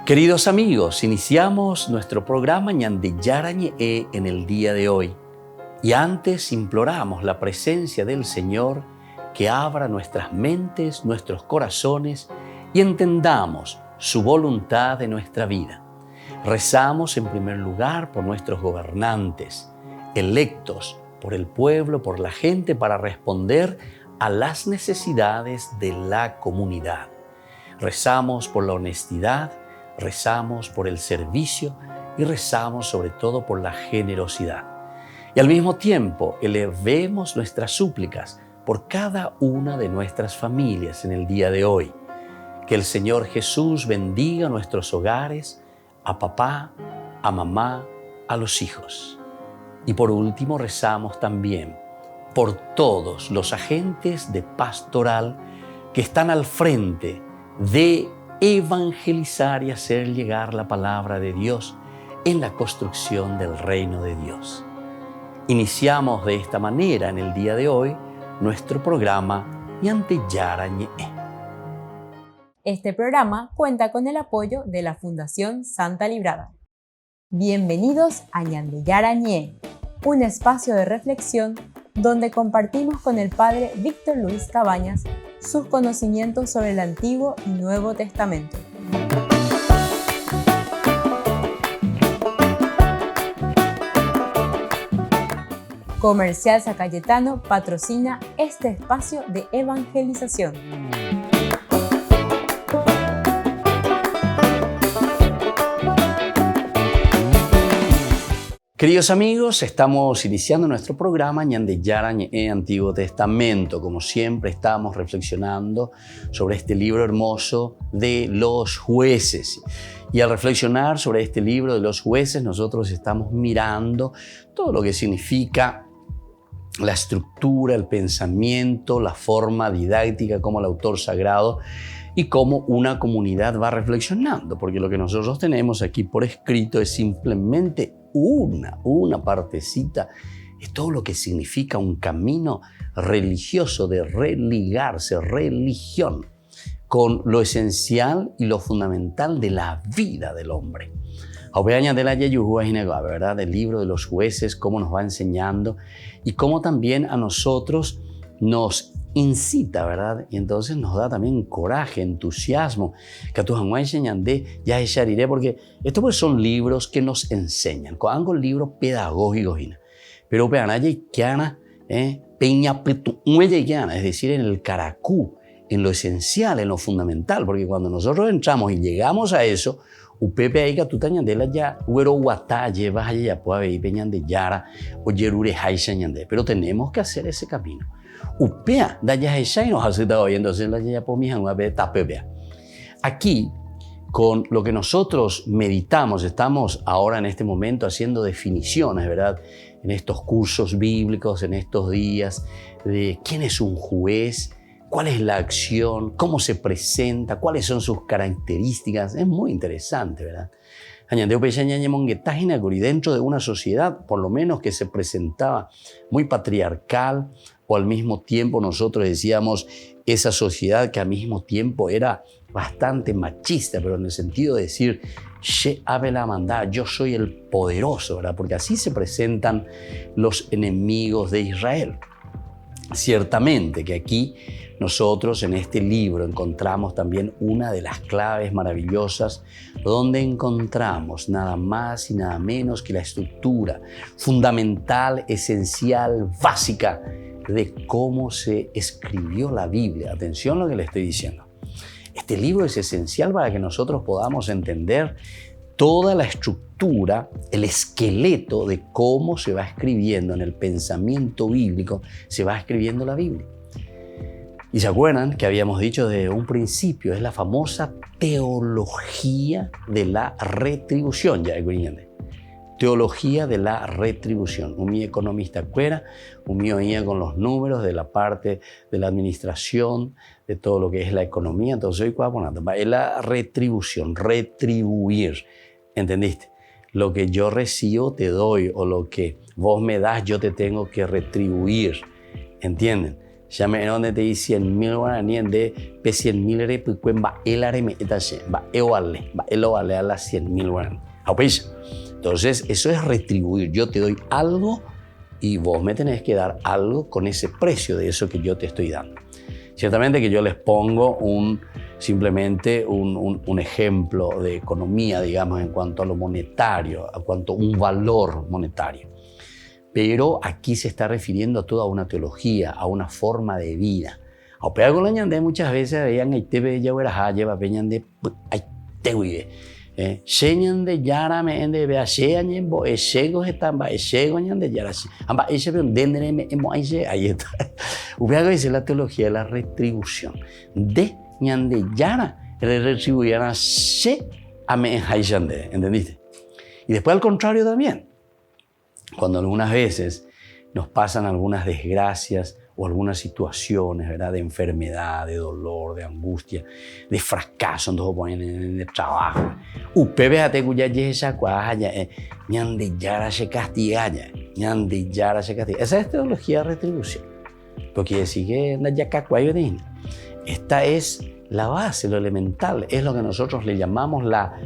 Queridos amigos, iniciamos nuestro programa Ñande Yarañe en el día de hoy. Y antes imploramos la presencia del Señor que abra nuestras mentes, nuestros corazones y entendamos su voluntad de nuestra vida. Rezamos en primer lugar por nuestros gobernantes, electos por el pueblo, por la gente, para responder a las necesidades de la comunidad. Rezamos por la honestidad, rezamos por el servicio y rezamos sobre todo por la generosidad. Y al mismo tiempo elevemos nuestras súplicas por cada una de nuestras familias en el día de hoy. Que el Señor Jesús bendiga nuestros hogares, a papá, a mamá, a los hijos. Y por último rezamos también por todos los agentes de pastoral que están al frente de evangelizar y hacer llegar la palabra de Dios en la construcción del reino de Dios. Iniciamos de esta manera en el día de hoy nuestro programa Ñande Yarañe. Este programa cuenta con el apoyo de la Fundación Santa Librada. Bienvenidos a Ñande Yarañe, un espacio de reflexión donde compartimos con el Padre Víctor Luis Cabañas sus conocimientos sobre el Antiguo y Nuevo Testamento. Comercial San Cayetano patrocina este espacio de evangelización. Queridos amigos, estamos iniciando nuestro programa Ñande Yarañe Antiguo Testamento. Como siempre, estamos reflexionando sobre este libro hermoso de los jueces. Y al reflexionar sobre este libro de los jueces, nosotros estamos mirando todo lo que significa la estructura, el pensamiento, la forma didáctica, como el autor sagrado y cómo una comunidad va reflexionando. Porque lo que nosotros tenemos aquí por escrito es simplemente una partecita, es todo lo que significa un camino religioso de religarse, religión, con lo esencial y lo fundamental de la vida del hombre. ¿Verdad? El libro de los jueces, cómo nos va enseñando y cómo también a nosotros nos incita, ¿verdad? Y entonces nos da también coraje, entusiasmo, porque estos pues son libros que nos enseñan, con libros pedagógicos, pero es decir, en el caracú, en lo esencial, en lo fundamental, porque cuando nosotros entramos y llegamos a eso, upepe ahí que tú tañandela ya, güero guatá, llevas allá, ya puede ir peñande yara, o yerure haishañande, pero tenemos que hacer ese camino. Upea, da ya y nos hace hoy, entonces la ya por mi tapepea. Aquí, con lo que nosotros meditamos, estamos ahora en este momento haciendo definiciones, ¿verdad? En estos cursos bíblicos, en estos días, de quién es un juez, cuál es la acción, cómo se presenta, cuáles son sus características. Es muy interesante, ¿verdad? Dentro de una sociedad, por lo menos que se presentaba muy patriarcal, o al mismo tiempo nosotros decíamos esa sociedad que al mismo tiempo era bastante machista, pero en el sentido de decir, yo soy el poderoso, ¿verdad? Porque así se presentan los enemigos de Israel. Ciertamente que aquí nosotros en este libro encontramos también una de las claves maravillosas donde encontramos nada más y nada menos que la estructura fundamental, esencial, básica de cómo se escribió la Biblia. Atención a lo que le estoy diciendo. Este libro es esencial para que nosotros podamos entender toda la estructura, el esqueleto de cómo se va escribiendo en el pensamiento bíblico, se va escribiendo la Biblia. Y se acuerdan que habíamos dicho desde un principio, es la famosa teología de la retribución, ya teología de la retribución. Un economista cuera, un mío con los números de la parte de la administración, de todo lo que es la economía. Entonces hoy es la retribución, retribuir. ¿Entendiste? Lo que yo recibo te doy, o lo que vos me das yo te tengo que retribuir. ¿Entienden? Ya me donde te di 100.000 guaraníes de pe 100.000 re pues va el areme etache va el vale a las 100.000 guaraníes. Entonces eso es retribuir. Yo te doy algo y vos me tenés que dar algo con ese precio de eso que yo te estoy dando. Ciertamente que yo les pongo simplemente un ejemplo de economía, digamos, en cuanto a lo monetario, en cuanto a un valor monetario. Pero aquí se está refiriendo a toda una teología, a una forma de vida. A opera con la ñande muchas veces veían a itebe ya huera lleva peñan de ay te huide. Ñande yara me ende vea sheñen bo eshego están ba eshego ñande yara amba ese pero dendere me emo ahí está. Opera dice la teología de la retribución. De ñande yara le retribuirán a she a me hayande, ¿entendiste? Y después al contrario también. Cuando algunas veces nos pasan algunas desgracias o algunas situaciones, ¿verdad? De enfermedad, de dolor, de angustia, de fracaso, entonces ponen en el trabajo. Véate cuya esa cuaya, ñande yara se castiga, ñande yara se castiga. Esa es teología de retribución. Porque decir que esta es la base, lo elemental, es lo que nosotros le llamamos la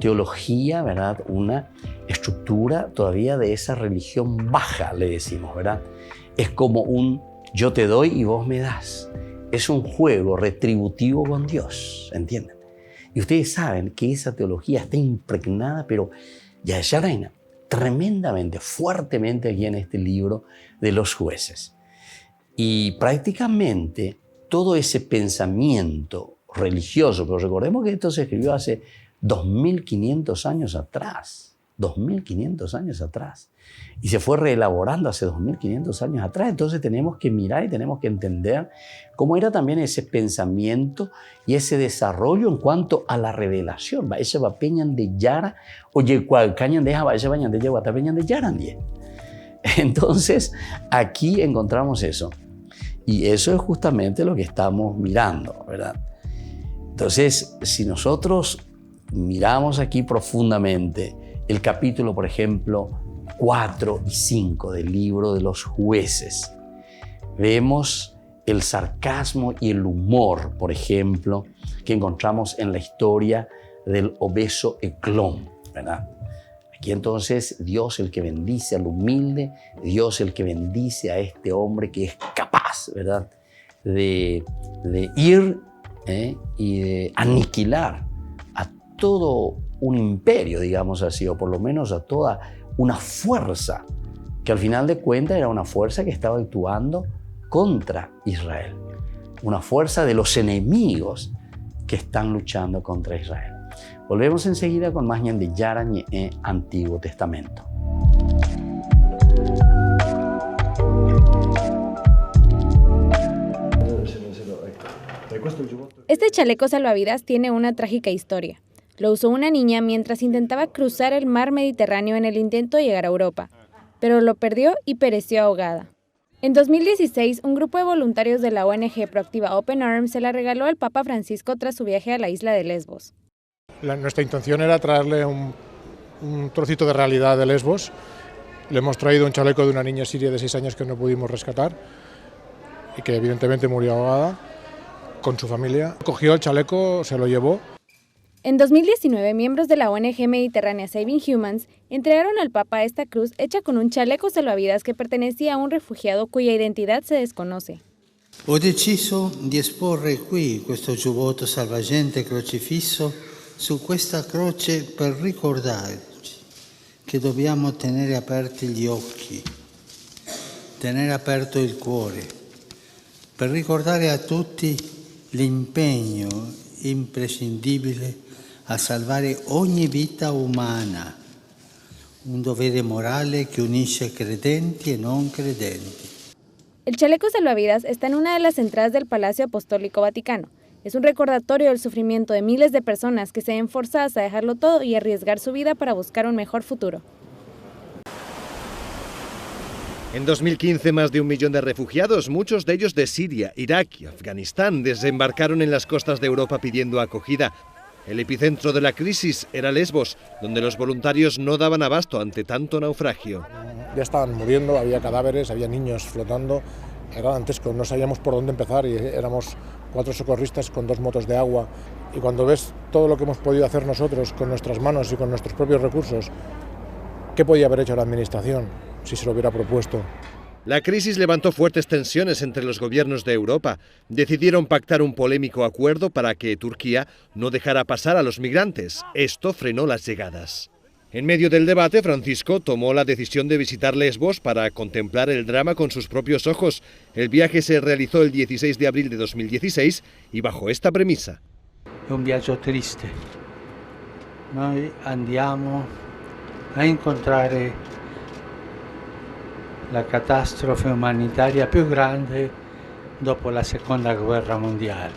teología, ¿verdad? Una estructura todavía de esa religión baja, le decimos, ¿verdad? Es como un yo te doy y vos me das. Es un juego retributivo con Dios, ¿entienden? Y ustedes saben que esa teología está impregnada, pero ya reina tremendamente, fuertemente aquí en este libro de los jueces. Y prácticamente todo ese pensamiento religioso, pero recordemos que esto se escribió hace 2.500 años atrás, 2.500 años atrás, y se fue reelaborando hace 2.500 años atrás. Entonces tenemos que mirar y tenemos que entender cómo era también ese pensamiento y ese desarrollo en cuanto a la revelación. Ese va peñan de yara, oye, cual cañan de java, ese bañan de yagua, peñan de yarandie. Entonces aquí encontramos eso, y eso es justamente lo que estamos mirando, ¿verdad? Entonces, si nosotros miramos aquí profundamente el capítulo, por ejemplo, 4 y 5 del libro de los jueces, vemos el sarcasmo y el humor, por ejemplo, que encontramos en la historia del obeso Eclón, ¿verdad? Aquí entonces Dios el que bendice al humilde, Dios el que bendice a este hombre que es capaz, ¿verdad? De ir y de aniquilar a todo un imperio, digamos así, o por lo menos a toda una fuerza que al final de cuentas era una fuerza que estaba actuando contra Israel, una fuerza de los enemigos que están luchando contra Israel. Volvemos enseguida con más de Yara en Antiguo Testamento. Este chaleco salvavidas tiene una trágica historia. Lo usó una niña mientras intentaba cruzar el mar Mediterráneo en el intento de llegar a Europa, pero lo perdió y pereció ahogada. En 2016, un grupo de voluntarios de la ONG proactiva Open Arms se la regaló al Papa Francisco tras su viaje a la isla de Lesbos. Nuestra intención era traerle un trocito de realidad de Lesbos. Le hemos traído un chaleco de una niña siria de 6 años que no pudimos rescatar y que evidentemente murió ahogada con su familia. Cogió el chaleco, se lo llevó. En 2019, miembros de la ONG Mediterránea Saving Humans entregaron al Papa esta cruz hecha con un chaleco salvavidas que pertenecía a un refugiado cuya identidad se desconoce. Ho deciso di esporre qui questo giubbotto salvagente crocifisso su questa croce per ricordarci che dobbiamo tenere aperti gli occhi, tenere aperto il cuore, per ricordare a tutti l'impegno imprescindibile a salvare ogni vita umana, un dovere morale che unisce credenti e non credenti. El chaleco salvavidas está en una de las entradas del Palacio Apostólico Vaticano. Es un recordatorio del sufrimiento de miles de personas que se ven forzadas a dejarlo todo y arriesgar su vida para buscar un mejor futuro. En 2015, más de 1 millón de refugiados, muchos de ellos de Siria, Irak y Afganistán, desembarcaron en las costas de Europa pidiendo acogida. El epicentro de la crisis era Lesbos, donde los voluntarios no daban abasto ante tanto naufragio. Ya estaban muriendo, había cadáveres, había niños flotando Era dantesco, no sabíamos por dónde empezar y éramos 4 socorristas con 2 motos de agua. Y cuando ves todo lo que hemos podido hacer nosotros con nuestras manos y con nuestros propios recursos, ¿qué podía haber hecho la Administración si se lo hubiera propuesto? La crisis levantó fuertes tensiones entre los gobiernos de Europa. Decidieron pactar un polémico acuerdo para que Turquía no dejara pasar a los migrantes. Esto frenó las llegadas. En medio del debate, Francisco tomó la decisión de visitar Lesbos para contemplar el drama con sus propios ojos. El viaje se realizó el 16 de abril de 2016 y bajo esta premisa. È un viaggio triste. Noi andiamo a incontrare la catastrofe umanitaria più grande dopo la Seconda Guerra Mondiale.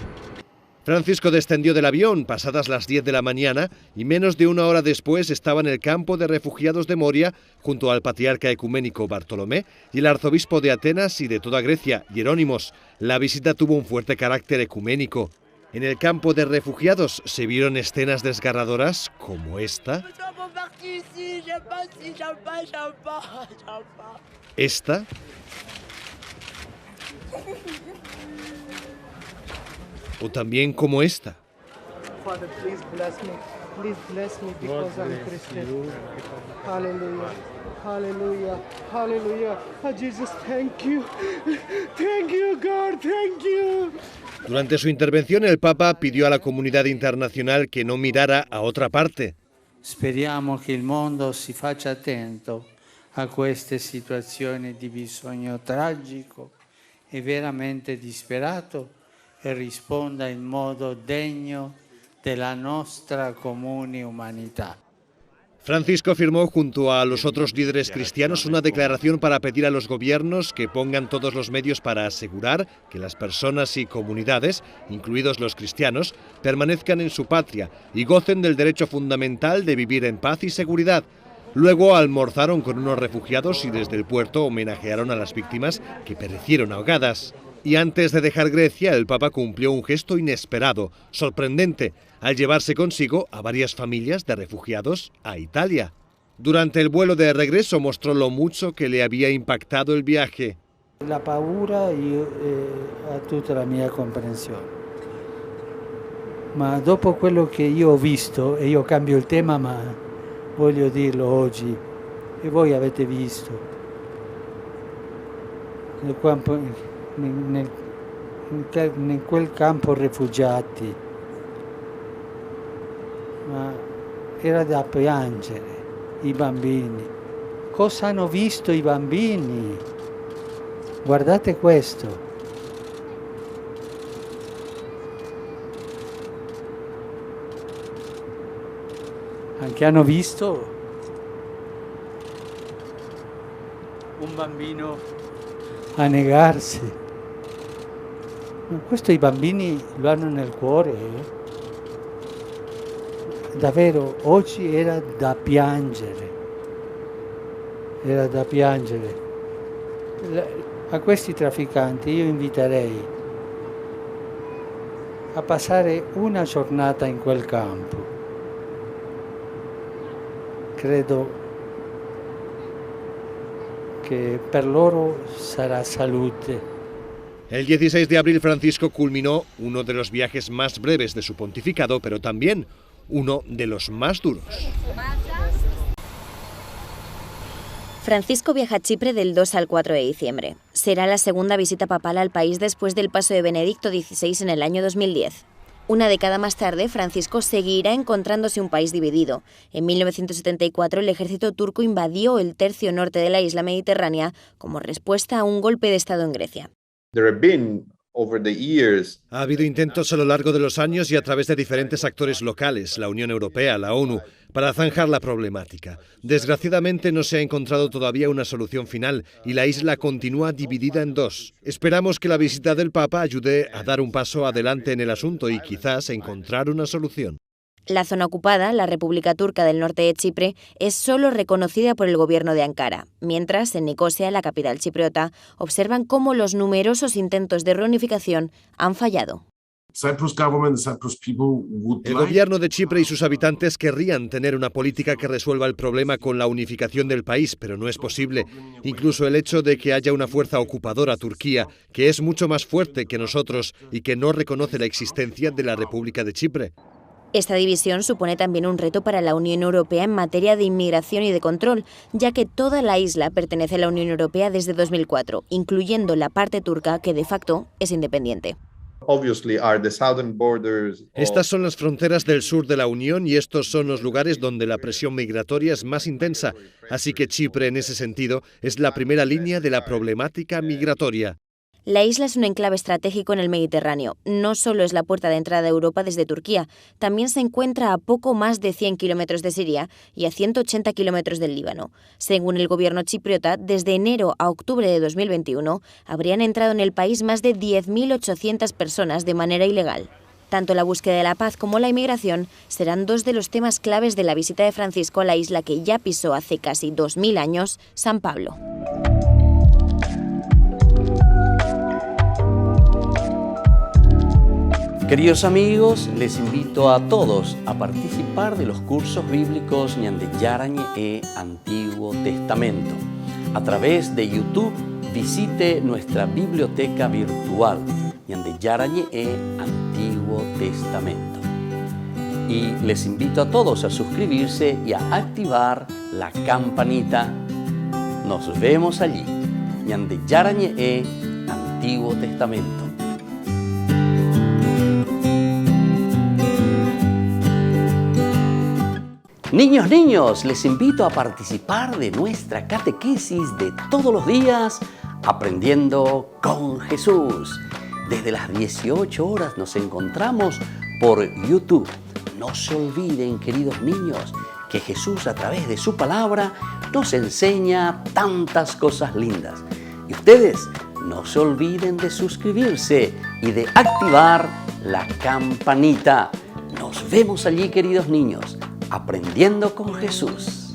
Francisco descendió del avión pasadas las 10 de la mañana y menos de una hora después estaba en el campo de refugiados de Moria junto al patriarca ecuménico Bartolomé y el arzobispo de Atenas y de toda Grecia, Hierónimos. La visita tuvo un fuerte carácter ecuménico. En el campo de refugiados se vieron escenas desgarradoras como esta. Esta. O también como esta. Father, please bless me. Please bless me because I'm Christian. Hallelujah. Hallelujah. Hallelujah. Oh, Jesus, thank you. Thank you, God. Thank you. Durante su intervención, el Papa pidió a la comunidad internacional que no mirara a otra parte. Speriamo che il mondo si faccia attento a queste situazioni di bisogno tragico e veramente disperato e risponda in modo degno della nostra comune umanità. Francisco firmó junto a los otros líderes cristianos una declaración para pedir a los gobiernos que pongan todos los medios para asegurar que las personas y comunidades, incluidos los cristianos, permanezcan en su patria y gocen del derecho fundamental de vivir en paz y seguridad. Luego almorzaron con unos refugiados y desde el puerto homenajearon a las víctimas que perecieron ahogadas. Y antes de dejar Grecia, el Papa cumplió un gesto inesperado, sorprendente, al llevarse consigo a varias familias de refugiados a Italia. Durante el vuelo de regreso mostró lo mucho que le había impactado el viaje. La paura ha tutta la mia comprensione. Ma dopo quello che io ho visto, e io cambio il tema ma voglio dirlo oggi, e voi avete visto, in quel campo rifugiati, ma era da piangere i bambini. Cosa hanno visto i bambini? Guardate questo. Anche hanno visto un bambino annegarsi. Questo i bambini lo hanno nel cuore. Davvero, oggi era da piangere. Era da piangere. A questi trafficanti io inviterei a passare una giornata in quel campo. Credo che per loro sarà salute. El 16 de abril Francisco culminó uno de los viajes más breves de su pontificado, pero también uno de los más duros. Francisco viaja a Chipre del 2 al 4 de diciembre. Será la segunda visita papal al país después del paso de Benedicto XVI en el año 2010. Una década más tarde, Francisco seguirá encontrándose un país dividido. En 1974, el ejército turco invadió el tercio norte de la isla mediterránea como respuesta a un golpe de Estado en Grecia. Ha habido intentos a lo largo de los años y a través de diferentes actores locales, la Unión Europea, la ONU, para zanjar la problemática. Desgraciadamente no se ha encontrado todavía una solución final y la isla continúa dividida en dos. Esperamos que la visita del Papa ayude a dar un paso adelante en el asunto y quizás encontrar una solución. La zona ocupada, la República Turca del Norte de Chipre, es solo reconocida por el gobierno de Ankara, mientras en Nicosia, la capital chipriota, observan cómo los numerosos intentos de reunificación han fallado. El gobierno de Chipre y sus habitantes querrían tener una política que resuelva el problema con la unificación del país, pero no es posible. Incluso el hecho de que haya una fuerza ocupadora, Turquía, que es mucho más fuerte que nosotros y que no reconoce la existencia de la República de Chipre. Esta división supone también un reto para la Unión Europea en materia de inmigración y de control, ya que toda la isla pertenece a la Unión Europea desde 2004, incluyendo la parte turca, que de facto es independiente. Estas son las fronteras del sur de la Unión y estos son los lugares donde la presión migratoria es más intensa, así que Chipre en ese sentido es la primera línea de la problemática migratoria. La isla es un enclave estratégico en el Mediterráneo. No solo es la puerta de entrada a Europa desde Turquía, también se encuentra a poco más de 100 kilómetros de Siria y a 180 kilómetros del Líbano. Según el gobierno chipriota, desde enero a octubre de 2021 habrían entrado en el país más de 10.800 personas de manera ilegal. Tanto la búsqueda de la paz como la inmigración serán dos de los temas claves de la visita de Francisco a la isla que ya pisó hace casi 2000 años, San Pablo. Queridos amigos, les invito a todos a participar de los cursos bíblicos Ñande Yarañe e Antiguo Testamento. A través de YouTube, visite nuestra biblioteca virtual Ñande Yarañe e Antiguo Testamento. Y les invito a todos a suscribirse y a activar la campanita. Nos vemos allí. Ñande Yarañe e Antiguo Testamento. Niños, les invito a participar de nuestra catequesis de todos los días, Aprendiendo con Jesús. Desde las 18 horas nos encontramos por YouTube. No se olviden, queridos niños, que Jesús a través de su palabra nos enseña tantas cosas lindas. Y ustedes no se olviden de suscribirse y de activar la campanita. Nos vemos allí, queridos niños. Aprendiendo con Jesús.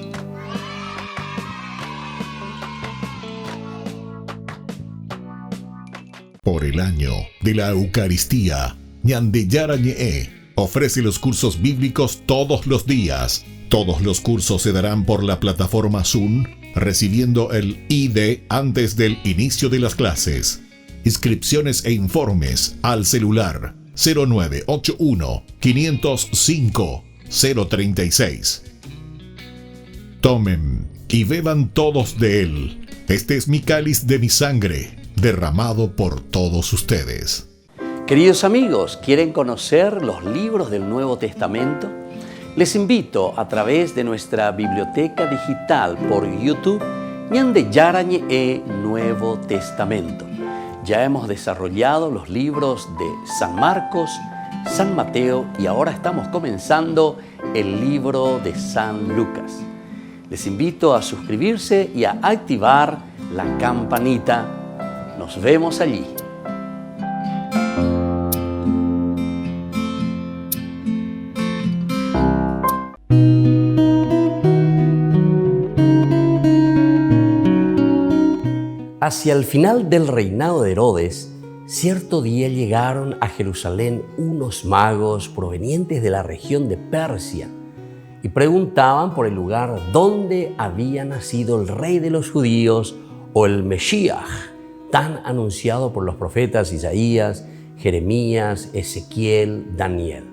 Por el año de la Eucaristía, Ñande Yarañe ofrece los cursos bíblicos todos los días. Todos los cursos se darán por la plataforma Zoom, recibiendo el ID antes del inicio de las clases. Inscripciones e informes al celular 0981 505 036. Tomen y beban todos de él. Este es mi cáliz de mi sangre, derramado por todos ustedes. Queridos amigos, ¿quieren conocer los libros del Nuevo Testamento? Les invito a través de nuestra biblioteca digital por YouTube, Ñande Yarañe e Nuevo Testamento. Ya hemos desarrollado los libros de San Marcos, San Mateo y ahora estamos comenzando el libro de San Lucas. Les invito a suscribirse y a activar la campanita. Nos vemos allí. Hacia el final del reinado de Herodes, cierto día llegaron a Jerusalén unos magos provenientes de la región de Persia y preguntaban por el lugar donde había nacido el rey de los judíos o el Mesías, tan anunciado por los profetas Isaías, Jeremías, Ezequiel, Daniel.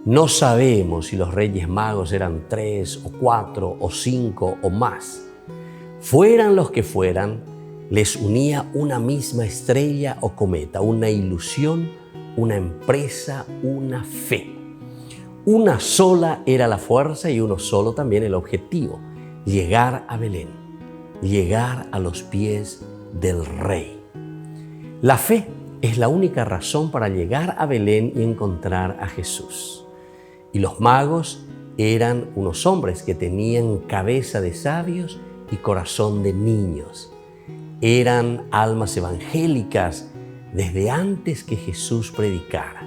No sabemos si los reyes magos eran 3 o 4 o 5 o más. Fueran los que fueran, les unía una misma estrella o cometa, una ilusión, una empresa, una fe. Una sola era la fuerza y uno solo también el objetivo: llegar a Belén, llegar a los pies del Rey. La fe es la única razón para llegar a Belén y encontrar a Jesús. Y los magos eran unos hombres que tenían cabeza de sabios y corazón de niños. Eran almas evangélicas desde antes que Jesús predicara.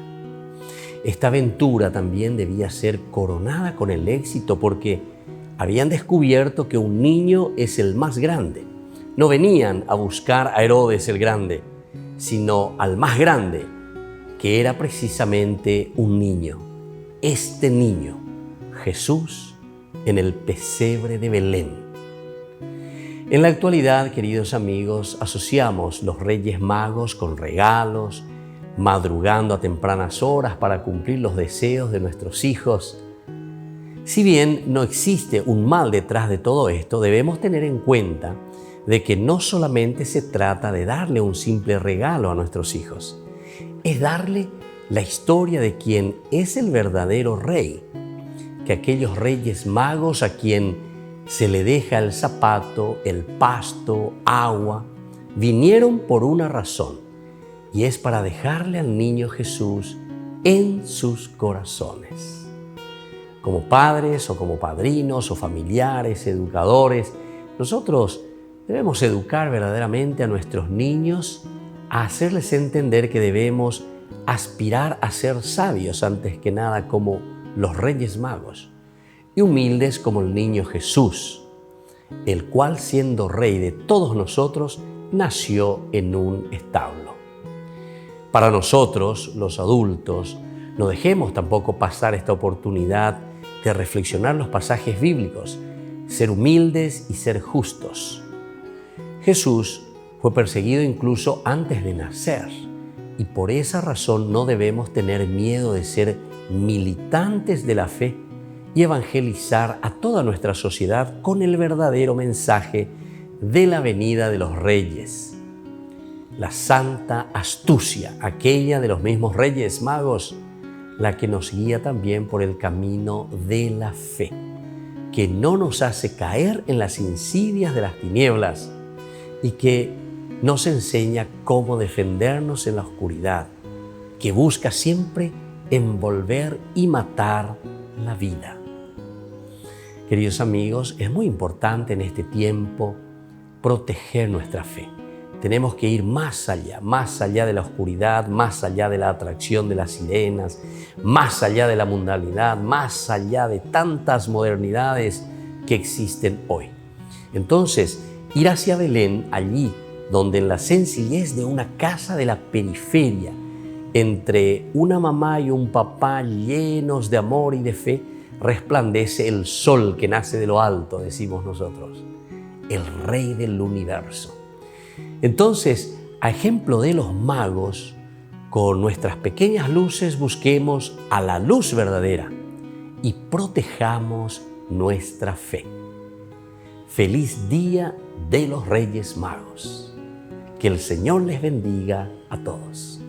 Esta aventura también debía ser coronada con el éxito porque habían descubierto que un niño es el más grande. No venían a buscar a Herodes el Grande, sino al más grande, que era precisamente un niño, este niño, Jesús, en el pesebre de Belén. En la actualidad, queridos amigos, asociamos los Reyes Magos con regalos, madrugando a tempranas horas para cumplir los deseos de nuestros hijos. Si bien no existe un mal detrás de todo esto, debemos tener en cuenta de que no solamente se trata de darle un simple regalo a nuestros hijos, es darle la historia de quien es el verdadero rey, que aquellos Reyes Magos a quien se le deja el zapato, el pasto, agua, vinieron por una razón, y es para dejarle al niño Jesús en sus corazones. Como padres o como padrinos o familiares, educadores, nosotros debemos educar verdaderamente a nuestros niños, a hacerles entender que debemos aspirar a ser sabios antes que nada como los Reyes Magos y humildes como el niño Jesús, el cual siendo Rey de todos nosotros nació en un establo. Para nosotros, los adultos, no dejemos tampoco pasar esta oportunidad de reflexionar los pasajes bíblicos, ser humildes y ser justos. Jesús fue perseguido incluso antes de nacer y por esa razón no debemos tener miedo de ser militantes de la fe y evangelizar a toda nuestra sociedad con el verdadero mensaje de la venida de los reyes. La santa astucia, aquella de los mismos Reyes Magos, la que nos guía también por el camino de la fe, que no nos hace caer en las insidias de las tinieblas y que nos enseña cómo defendernos en la oscuridad, que busca siempre envolver y matar la vida. Queridos amigos, es muy importante en este tiempo proteger nuestra fe. Tenemos que ir más allá de la oscuridad, más allá de la atracción de las sirenas, más allá de la mundanalidad, más allá de tantas modernidades que existen hoy. Entonces, ir hacia Belén, allí donde en la sencillez de una casa de la periferia, entre una mamá y un papá llenos de amor y de fe, resplandece el sol que nace de lo alto, decimos nosotros, el Rey del universo. Entonces, a ejemplo de los magos, con nuestras pequeñas luces busquemos a la luz verdadera y protejamos nuestra fe. Feliz día de los Reyes Magos. Que el Señor les bendiga a todos.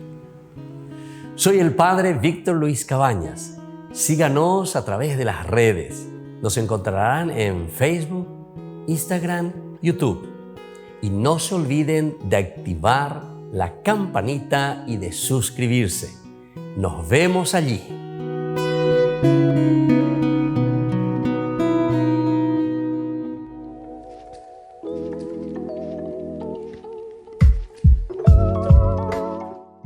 Soy el Padre Víctor Luis Cabañas. Síganos a través de las redes. Nos encontrarán en Facebook, Instagram, YouTube. Y no se olviden de activar la campanita y de suscribirse. Nos vemos allí.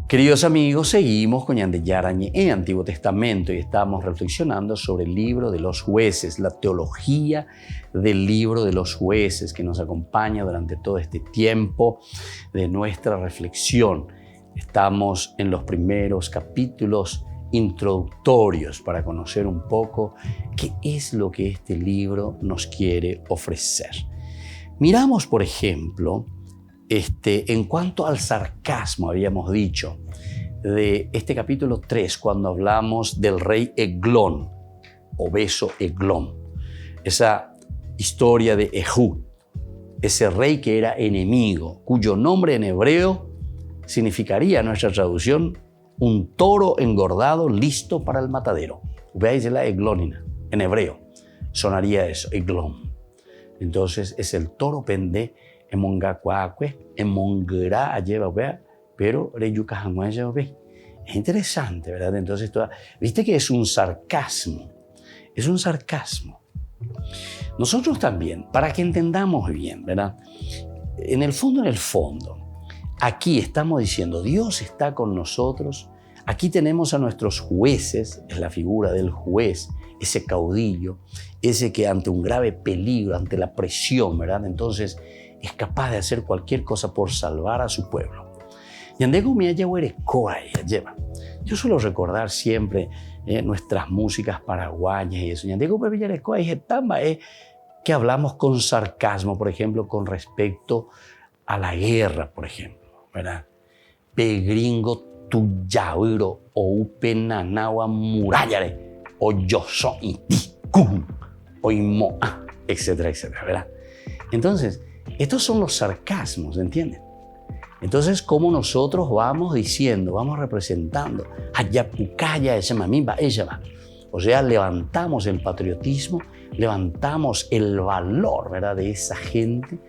Queridos amigos, seguimos con Ñande Yara Ñe'e, Antiguo Testamento, y estamos reflexionando sobre el libro de los jueces, la teología del libro de los jueces que nos acompaña durante todo este tiempo de nuestra reflexión. Estamos en los primeros capítulos introductorios para conocer un poco qué es lo que este libro nos quiere ofrecer. Miramos, por ejemplo, en cuanto al sarcasmo, habíamos dicho, de este capítulo 3, cuando hablamos del rey Eglón, obeso Eglón, esa historia de Ehud, ese rey que era enemigo, cuyo nombre en hebreo significaría, en nuestra traducción, un toro engordado listo para el matadero. Veáis la Eglónina, en hebreo sonaría eso, Eglón. Entonces es el toro pende en mongacuacue, en mongra lleva, pero reyucajanguaya. Es interesante, ¿verdad? Entonces, viste que es un sarcasmo. Es un sarcasmo. Nosotros también, para que entendamos bien, ¿verdad? En el fondo, aquí estamos diciendo, Dios está con nosotros. Aquí tenemos a nuestros jueces, es la figura del juez, ese caudillo, ese que ante un grave peligro, ante la presión, ¿verdad? Entonces, es capaz de hacer cualquier cosa por salvar a su pueblo. Yo suelo recordar siempre nuestras músicas paraguayas y eso. Que hablamos con sarcasmo, por ejemplo, con respecto a la guerra, por ejemplo, ¿verdad? Pegringo tuyawiro o upenanawa murallare o yo soy ticum o imoa, etcétera, etcétera, ¿verdad? Entonces, estos son los sarcasmos, ¿entienden? Entonces, como nosotros vamos diciendo, vamos representando, o sea, levantamos el patriotismo, levantamos el valor, ¿verdad?, de esa gente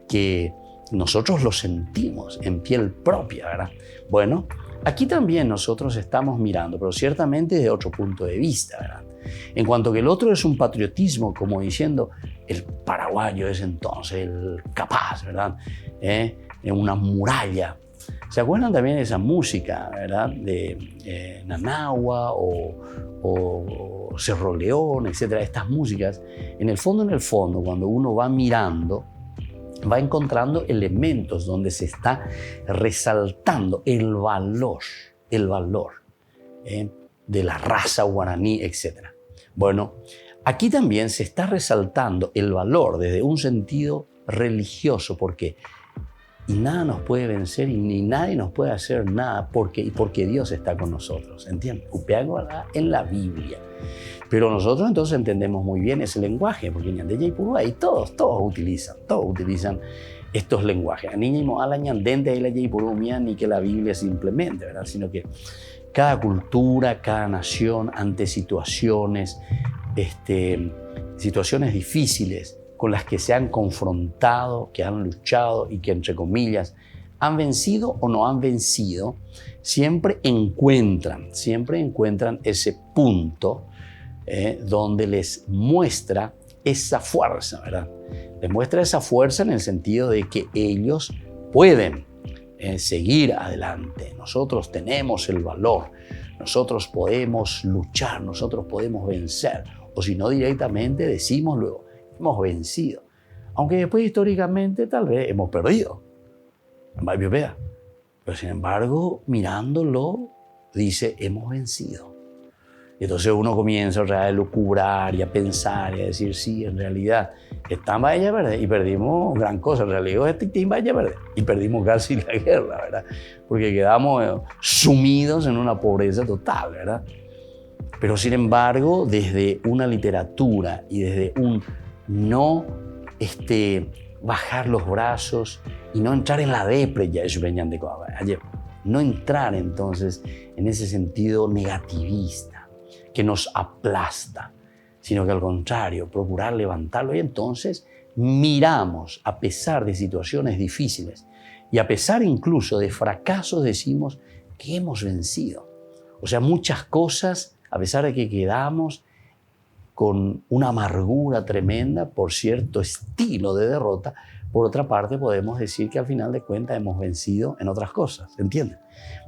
que nosotros lo sentimos en piel propia, ¿verdad? Bueno, aquí también nosotros estamos mirando, pero ciertamente desde otro punto de vista, ¿verdad? En cuanto que el otro es un patriotismo, como diciendo, el paraguayo es entonces el capaz, ¿verdad? En una muralla. ¿Se acuerdan también de esa música, ¿verdad? De Nanagua o Cerro León, etcétera? Estas músicas, en el fondo, cuando uno va mirando, va encontrando elementos donde se está resaltando el valor de la raza guaraní, etcétera. Bueno, aquí también se está resaltando el valor desde un sentido religioso, porque y nada nos puede vencer y ni nadie nos puede hacer nada porque Dios está con nosotros, ¿entiendes? En la Biblia. Pero nosotros entonces entendemos muy bien ese lenguaje, porque ñandeya y puruay todos utilizan estos lenguajes. Ni que la Biblia simplemente, ¿verdad? Sino que cada cultura, cada nación, ante situaciones difíciles con las que se han confrontado, que han luchado y que, entre comillas, han vencido o no han vencido, siempre encuentran ese punto donde les muestra esa fuerza, ¿verdad? Les muestra esa fuerza en el sentido de que ellos pueden seguir adelante. Nosotros tenemos el valor, nosotros podemos luchar, nosotros podemos vencer. O si no, directamente decimos luego, hemos vencido. Aunque después históricamente tal vez hemos perdido. Pero sin embargo, mirándolo, dice, hemos vencido. Y entonces uno comienza a lucubrar y a pensar y a decir, sí, en realidad, está en Bahía Verde y perdimos gran cosa. En realidad, está en Bahía Verde y perdimos casi la guerra, ¿verdad? Porque quedamos sumidos en una pobreza total, ¿verdad? Pero sin embargo, desde una literatura y desde un no bajar los brazos y no entrar en la depre, no entrar entonces en ese sentido negativista que nos aplasta, sino que al contrario, procurar levantarlo y entonces miramos, a pesar de situaciones difíciles y a pesar incluso de fracasos, decimos que hemos vencido. O sea, muchas cosas, a pesar de que quedamos con una amargura tremenda por cierto estilo de derrota, por otra parte podemos decir que al final de cuentas hemos vencido en otras cosas, ¿entienden?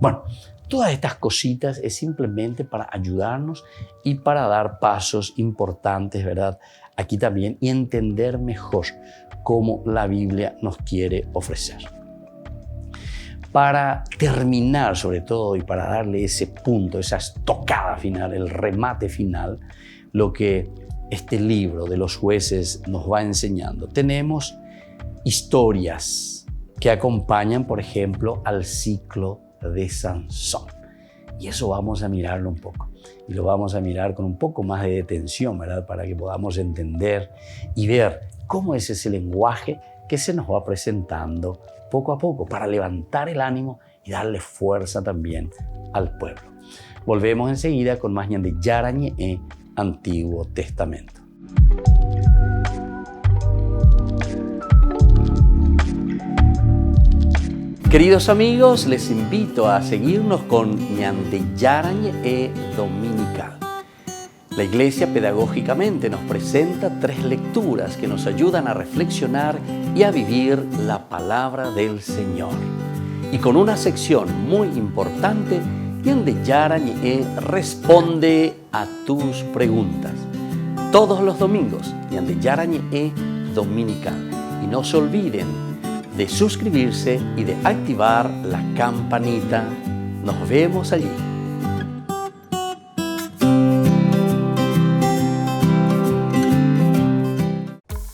Bueno, todas estas cositas es simplemente para ayudarnos y para dar pasos importantes, ¿verdad? Aquí también y entender mejor cómo la Biblia nos quiere ofrecer. Para terminar sobre todo y para darle ese punto, esa estocada final, el remate final, lo que este libro de los jueces nos va enseñando. Tenemos historias que acompañan, por ejemplo, al ciclo de Sansón. Y eso vamos a mirarlo un poco. Y lo vamos a mirar con un poco más de detención, ¿verdad? Para que podamos entender y ver cómo es ese lenguaje que se nos va presentando poco a poco para levantar el ánimo y darle fuerza también al pueblo. Volvemos enseguida con más ñandeyara ñe'e, Antiguo Testamento. Queridos amigos, les invito a seguirnos con ñandeyara ñe'e Dominical. La Iglesia pedagógicamente nos presenta 3 lecturas que nos ayudan a reflexionar y a vivir la palabra del Señor. Y con una sección muy importante, ñandeyara ñe'e responde a tus preguntas. Todos los domingos, ñandeyara ñe'e Dominical. Y no se olviden de suscribirse y de activar la campanita. Nos vemos allí.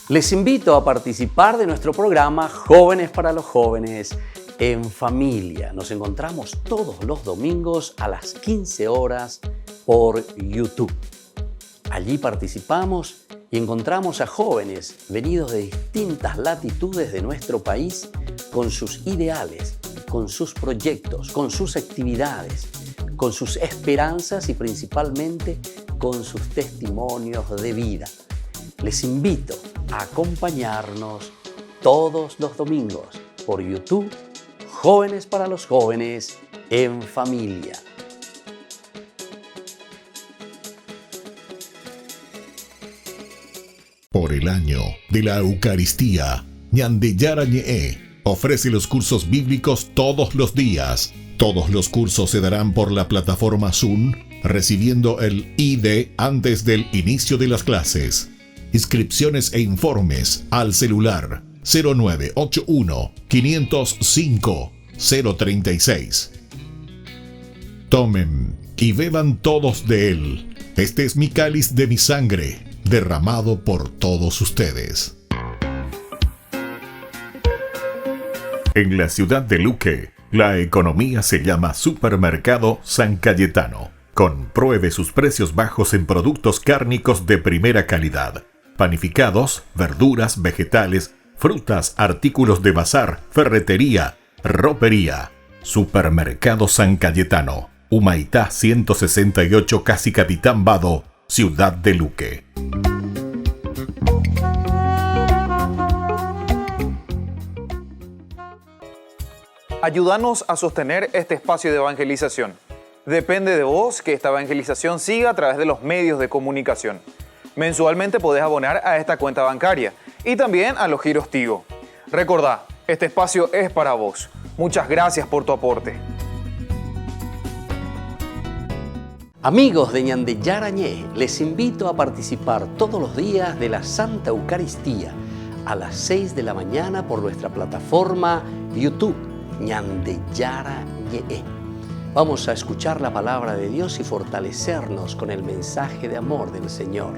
Les invito a participar de nuestro programa Jóvenes para los Jóvenes en Familia. Nos encontramos todos los domingos a las 15 horas por YouTube. Allí participamos y encontramos a jóvenes venidos de distintas latitudes de nuestro país con sus ideales, con sus proyectos, con sus actividades, con sus esperanzas y principalmente con sus testimonios de vida. Les invito a acompañarnos todos los domingos por YouTube, Jóvenes para los Jóvenes en Familia. Por el año de la Eucaristía, Ñande Yara Ñe ofrece los cursos bíblicos todos los días. Todos los cursos se darán por la plataforma Zoom, recibiendo el ID antes del inicio de las clases. Inscripciones e informes al celular 0981 505 036. Tomen y beban todos de él. Este es mi cáliz de mi sangre, derramado por todos ustedes. En la ciudad de Luque, la economía se llama Supermercado San Cayetano. Compruebe sus precios bajos en productos cárnicos de primera calidad. Panificados, verduras, vegetales, frutas, artículos de bazar, ferretería, ropería. Supermercado San Cayetano, Humaitá 168, Casi Capitán Vado, Ciudad de Luque. Ayúdanos a sostener este espacio de evangelización. Depende de vos que esta evangelización siga a través de los medios de comunicación. Mensualmente podés abonar a esta cuenta bancaria y también a los giros Tigo. Recordá, este espacio es para vos. Muchas gracias por tu aporte. Amigos de Ñande Yara Ñe, les invito a participar todos los días de la Santa Eucaristía a las 6 de la mañana por nuestra plataforma YouTube, Ñande Yara Ñe. Vamos a escuchar la palabra de Dios y fortalecernos con el mensaje de amor del Señor.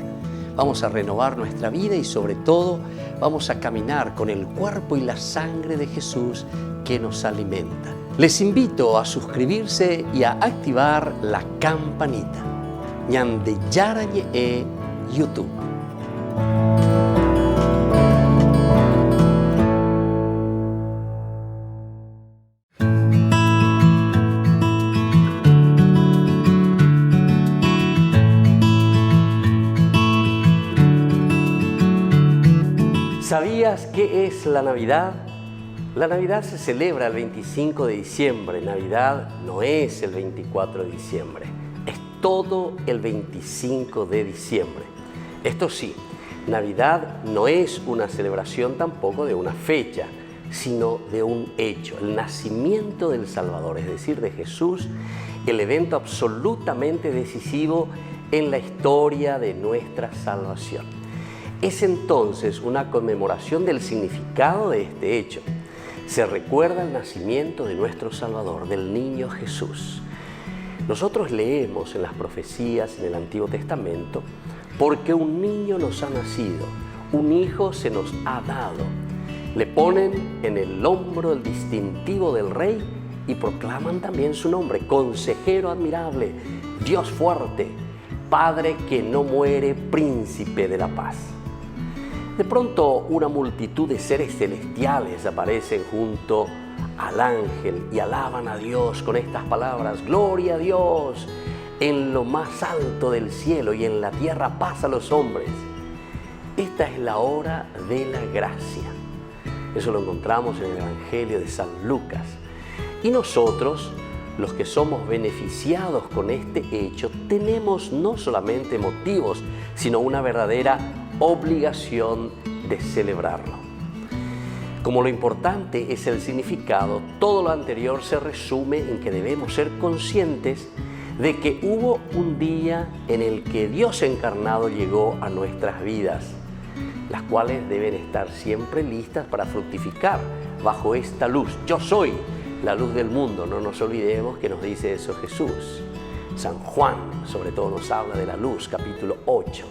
Vamos a renovar nuestra vida y sobre todo vamos a caminar con el cuerpo y la sangre de Jesús que nos alimenta. Les invito a suscribirse y a activar la campanita. Ñande Yara Ñe YouTube. ¿Sabías qué es la Navidad? La Navidad se celebra el 25 de diciembre. Navidad no es el 24 de diciembre, es todo el 25 de diciembre. Esto sí, Navidad no es una celebración tampoco de una fecha, sino de un hecho, el nacimiento del Salvador, es decir, de Jesús, el evento absolutamente decisivo en la historia de nuestra salvación. Es entonces una conmemoración del significado de este hecho. Se recuerda el nacimiento de nuestro Salvador, del niño Jesús. Nosotros leemos en las profecías en el Antiguo Testamento, porque un niño nos ha nacido, un hijo se nos ha dado. Le ponen en el hombro el distintivo del rey y proclaman también su nombre, Consejero admirable, Dios fuerte, Padre que no muere, Príncipe de la paz. De pronto una multitud de seres celestiales aparecen junto al ángel y alaban a Dios con estas palabras: Gloria a Dios en lo más alto del cielo y en la tierra paz a los hombres. Esta es la hora de la gracia. Eso lo encontramos en el Evangelio de San Lucas. Y nosotros, los que somos beneficiados con este hecho, tenemos no solamente motivos, sino una verdadera obligación de celebrarlo. Como lo importante es el significado, todo lo anterior se resume en que debemos ser conscientes de que hubo un día en el que Dios encarnado llegó a nuestras vidas. las cuales deben estar siempre listas para fructificar bajo esta luz. Yo soy la luz del mundo, no nos olvidemos que nos dice eso Jesús. San Juan, sobre todo, nos habla de la luz, capítulo 8.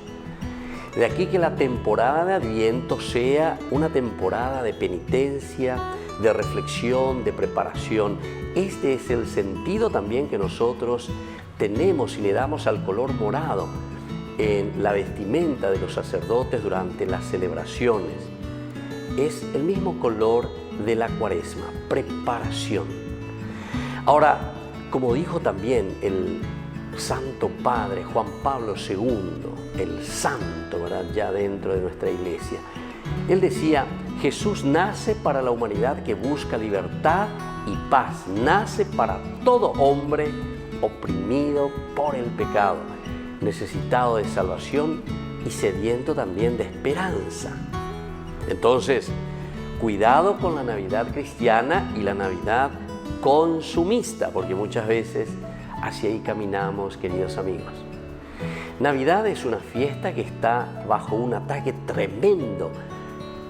De aquí que la temporada de Adviento sea una temporada de penitencia, de reflexión, de preparación. Este es el sentido también que nosotros tenemos y le damos al color morado en la vestimenta de los sacerdotes durante las celebraciones. Es el mismo color de la Cuaresma, preparación. Ahora, como dijo también el Santo Padre Juan Pablo II, el santo, ¿verdad?, ya dentro de nuestra iglesia, él decía: Jesús nace para la humanidad que busca libertad y paz, nace para todo hombre oprimido por el pecado, necesitado de salvación y sediento también de esperanza. Entonces, cuidado con la Navidad cristiana y la Navidad consumista, porque muchas veces hacia ahí caminamos, queridos amigos. Navidad es una fiesta que está bajo un ataque tremendo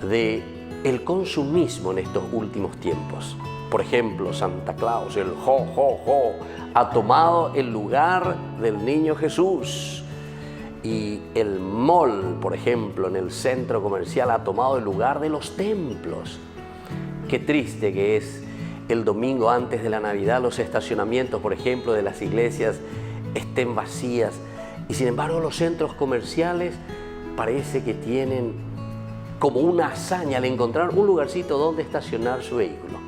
del consumismo en estos últimos tiempos. Por ejemplo, Santa Claus, el jo, jo, jo, ha tomado el lugar del niño Jesús. Y el mall, por ejemplo, en el centro comercial ha tomado el lugar de los templos. Qué triste que es el domingo antes de la Navidad los estacionamientos, por ejemplo, de las iglesias estén vacías. Y sin embargo los centros comerciales parece que tienen como una hazaña al encontrar un lugarcito donde estacionar su vehículo.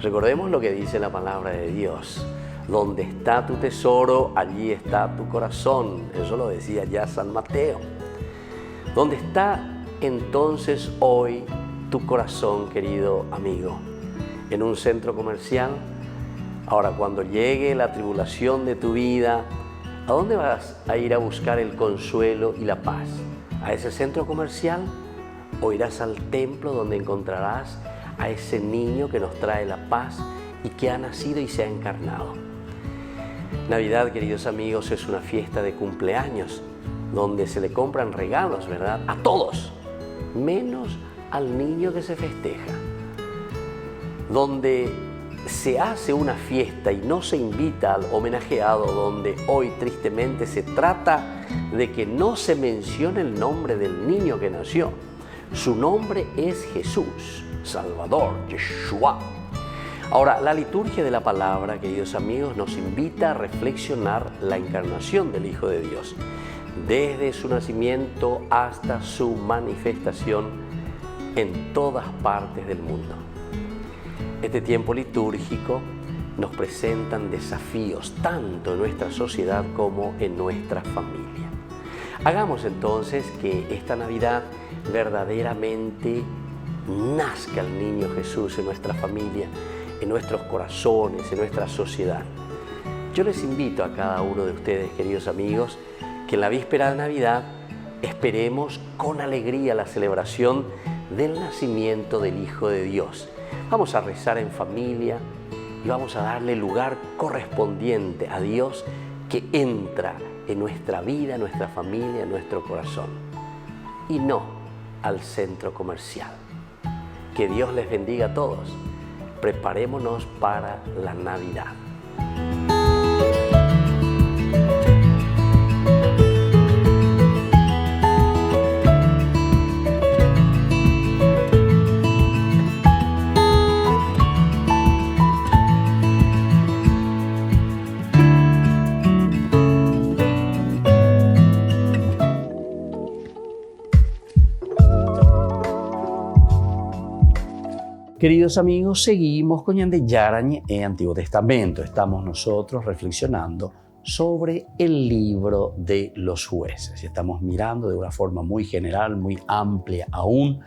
Recordemos lo que dice la palabra de Dios: donde está tu tesoro, allí está tu corazón. Eso lo decía ya San Mateo. ¿Dónde está entonces hoy tu corazón, querido amigo? ¿En un centro comercial? Ahora, cuando llegue la tribulación de tu vida, ¿a dónde vas a ir a buscar el consuelo y la paz? ¿A ese centro comercial? ¿O irás al templo donde encontrarás a ese niño que nos trae la paz y que ha nacido y se ha encarnado? Navidad, queridos amigos, es una fiesta de cumpleaños donde se le compran regalos, ¿verdad?, a todos, menos al niño que se festeja. Donde se hace una fiesta y no se invita al homenajeado, donde hoy tristemente se trata de que no se mencione el nombre del niño que nació. Su nombre es Jesús, Salvador, Yeshua. Ahora, la liturgia de la palabra, queridos amigos, nos invita a reflexionar la encarnación del Hijo de Dios, desde su nacimiento hasta su manifestación en todas partes del mundo. Este tiempo litúrgico nos presentan desafíos tanto en nuestra sociedad como en nuestra familia. Hagamos entonces que esta Navidad verdaderamente nazca el niño Jesús en nuestra familia, en nuestros corazones, en nuestra sociedad. Yo les invito a cada uno de ustedes, queridos amigos, que en la víspera de Navidad esperemos con alegría la celebración del nacimiento del Hijo de Dios. Vamos a rezar en familia y vamos a darle el lugar correspondiente a Dios que entra en nuestra vida, en nuestra familia, en nuestro corazón, y no al centro comercial. Que Dios les bendiga a todos. Preparémonos para la Navidad. Queridos amigos, seguimos con Ñande Yarañe en Antiguo Testamento. Estamos nosotros reflexionando sobre el libro de los jueces. Estamos mirando de una forma muy general, muy amplia aún,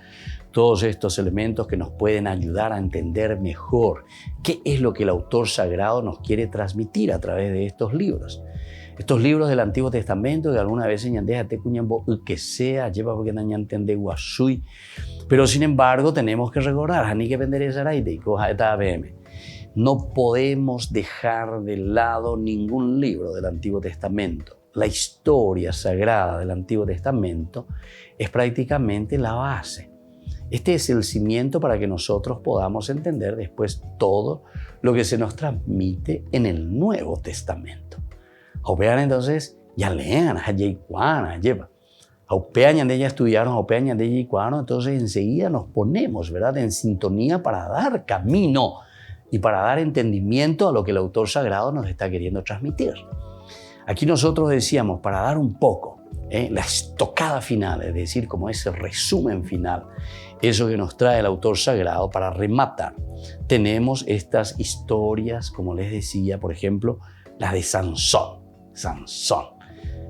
todos estos elementos que nos pueden ayudar a entender mejor qué es lo que el autor sagrado nos quiere transmitir a través de estos libros. Estos libros del Antiguo Testamento que alguna vez que sea, lleva porque no entiende guasui. Pero sin embargo tenemos que recordar, no podemos dejar de lado ningún libro del Antiguo Testamento. la historia sagrada del Antiguo Testamento es prácticamente la base. Este es el cimiento para que nosotros podamos entender después todo lo que se nos transmite en el Nuevo Testamento. Vean entonces, ya lean, lleva. Ya estudiaron, entonces enseguida nos ponemos, ¿verdad?, en sintonía para dar camino y para dar entendimiento a lo que el autor sagrado nos está queriendo transmitir. Aquí nosotros decíamos, para dar un poco, la estocada final, es decir, como ese resumen final, eso que nos trae el autor sagrado para rematar. Tenemos estas historias, como les decía, por ejemplo, la de Sansón.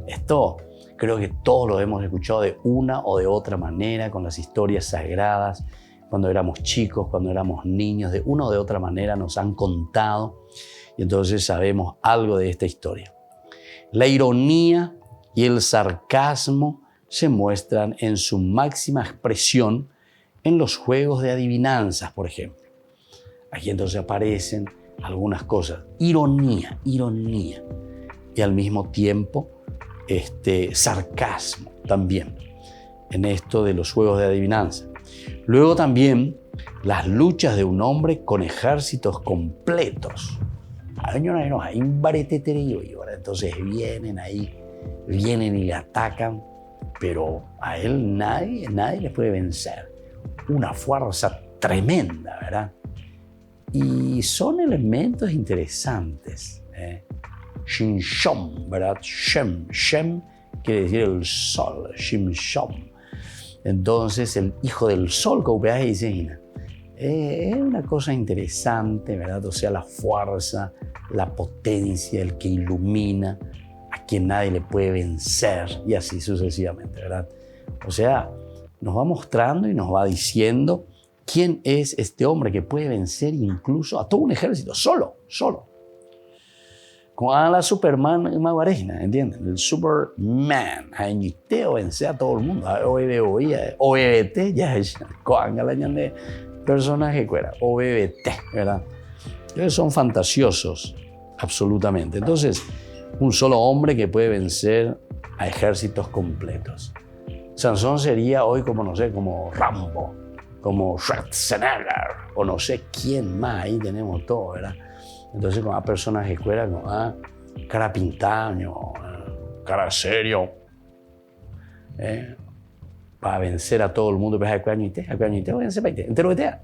Esto creo que todos lo hemos escuchado de una o de otra manera con las historias sagradas. Cuando éramos chicos, cuando éramos niños, de una o de otra manera nos han contado y entonces sabemos algo de esta historia. La ironía y el sarcasmo se muestran en su máxima expresión en los juegos de adivinanzas, por ejemplo. Aquí entonces aparecen algunas cosas. Ironía. Y al mismo tiempo, sarcasmo también en esto de los juegos de adivinanza. Luego también las luchas de un hombre con ejércitos completos. Entonces vienen y le atacan, pero a él nadie le puede vencer. Una fuerza tremenda, ¿verdad? Y son elementos interesantes. Shimshon, ¿verdad? Shem quiere decir el sol, Shimshon. Entonces, el hijo del sol, como dice, es una cosa interesante, ¿verdad? O sea, la fuerza, la potencia, el que ilumina, a quien nadie le puede vencer, y así sucesivamente, ¿verdad? O sea, nos va mostrando y nos va diciendo quién es este hombre que puede vencer incluso a todo un ejército, solo. Con la Superman Maguarejina, ¿entienden? El Superman, Jañiteo vence a todo el mundo. OBBT, ya es con la de personaje fuera, OBBT, ¿verdad? Ellos son fantasiosos, absolutamente. Entonces, un solo hombre que puede vencer a ejércitos completos. Sansón sería hoy como, no sé, como Rambo, como Schwarzenegger, o no sé quién más, ahí tenemos todo, ¿verdad? Entonces, con personaje fuera, con cara pintaño, cara serio, para vencer a todo el mundo, pues entero de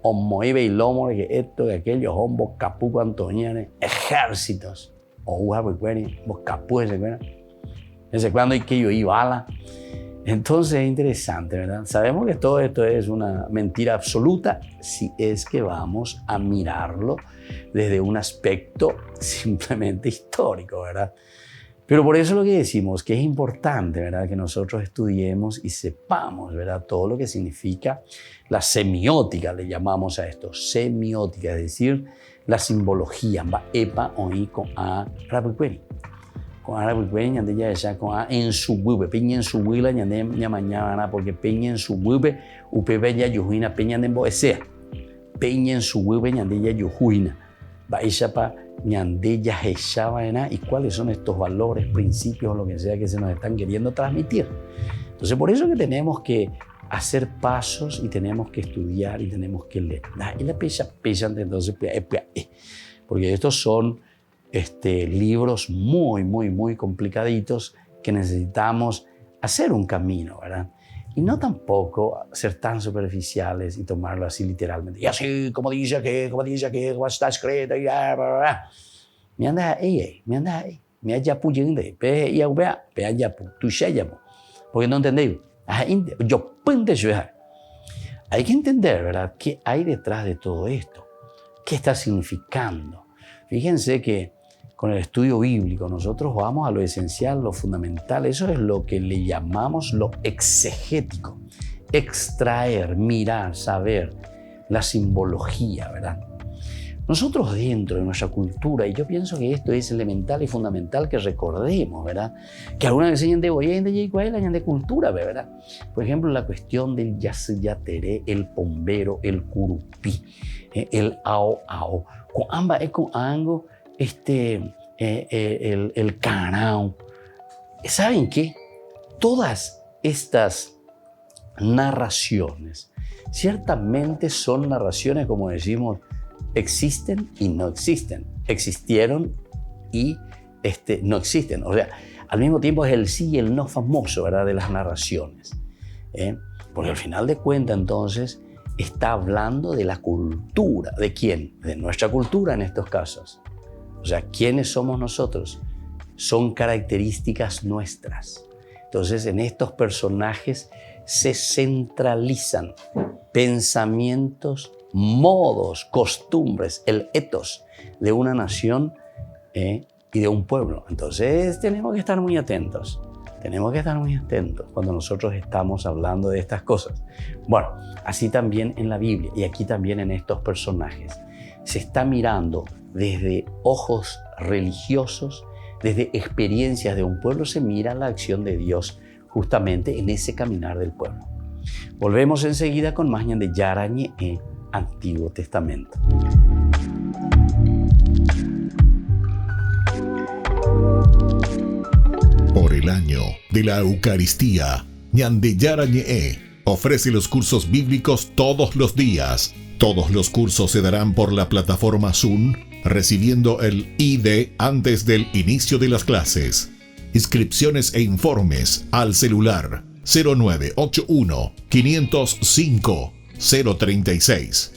o moibe y lomo, que esto, de aquellos, hombos, capú, cuantoñanes, ejércitos, o uja, pues, vos capú, ese cuando hay que yo y bala. Entonces es interesante, ¿verdad? Sabemos que todo esto es una mentira absoluta si es que vamos a mirarlo desde un aspecto simplemente histórico, ¿verdad? Pero por eso lo que decimos que es importante, ¿verdad? Que nosotros estudiemos y sepamos, ¿verdad? Todo lo que significa la semiótica, le llamamos a esto, semiótica, es decir, la simbología, va epa oí con a rapuqueni. Con a rapuqueni, ñande ya esa con a en su huipe, peña en su huila, ñande mañana, porque peña en su huipe, upepe ya yujuina, peña en boesea. Peña en su huipe, ñande ya yujuina. Va esa pa ñande ya echaba y cuáles son estos valores, principios, lo que sea que se nos están queriendo transmitir. Entonces, por eso que tenemos que hacer pasos y tenemos que estudiar y tenemos que leer. Y la entonces, porque estos son libros muy complicaditos que necesitamos hacer un camino, ¿verdad? Y no tampoco ser tan superficiales y tomarlo así literalmente. Y así, como dice aquí, como está escrito, y me anda ahí, me haya puyende, y vea, ya tu llamo, porque no entendéis. Yo hay que entender, ¿verdad?, qué hay detrás de todo esto, qué está significando. Fíjense que con el estudio bíblico nosotros vamos a lo esencial, lo fundamental. Eso es lo que le llamamos lo exegético. Extraer, mirar, saber, la simbología, ¿verdad? Nosotros dentro de nuestra cultura, y yo pienso que esto es elemental y fundamental que recordemos, ¿verdad? Que alguna vez enseñan de cultura, ¿verdad? Por ejemplo, la cuestión del yateré, el pombero, el curupí, el ao. Con ambas es con algo el Canaán. ¿Saben qué? Todas estas narraciones ciertamente son narraciones, como decimos, existen y no existen, existieron y no existen. O sea, al mismo tiempo es el sí y el no famoso, ¿verdad?, de las narraciones. Porque al final de cuentas, entonces, está hablando de la cultura. ¿De quién? De nuestra cultura en estos casos. O sea, ¿quiénes somos nosotros? Son características nuestras. Entonces, en estos personajes se centralizan pensamientos, modos, costumbres, el ethos de una nación y de un pueblo. Entonces, tenemos que estar muy atentos. Tenemos que estar muy atentos cuando nosotros estamos hablando de estas cosas. Bueno, así también en la Biblia y aquí también en estos personajes. Se está mirando desde ojos religiosos, desde experiencias de un pueblo, se mira la acción de Dios justamente en ese caminar del pueblo. Volvemos enseguida con más Ñan de Yara Ñe'e, Antiguo Testamento. Por el año de la Eucaristía, Ñan de Yara Ñe'e ofrece los cursos bíblicos todos los días. Todos los cursos se darán por la plataforma Zoom, recibiendo el ID antes del inicio de las clases. Inscripciones e informes al celular 0981 505 036.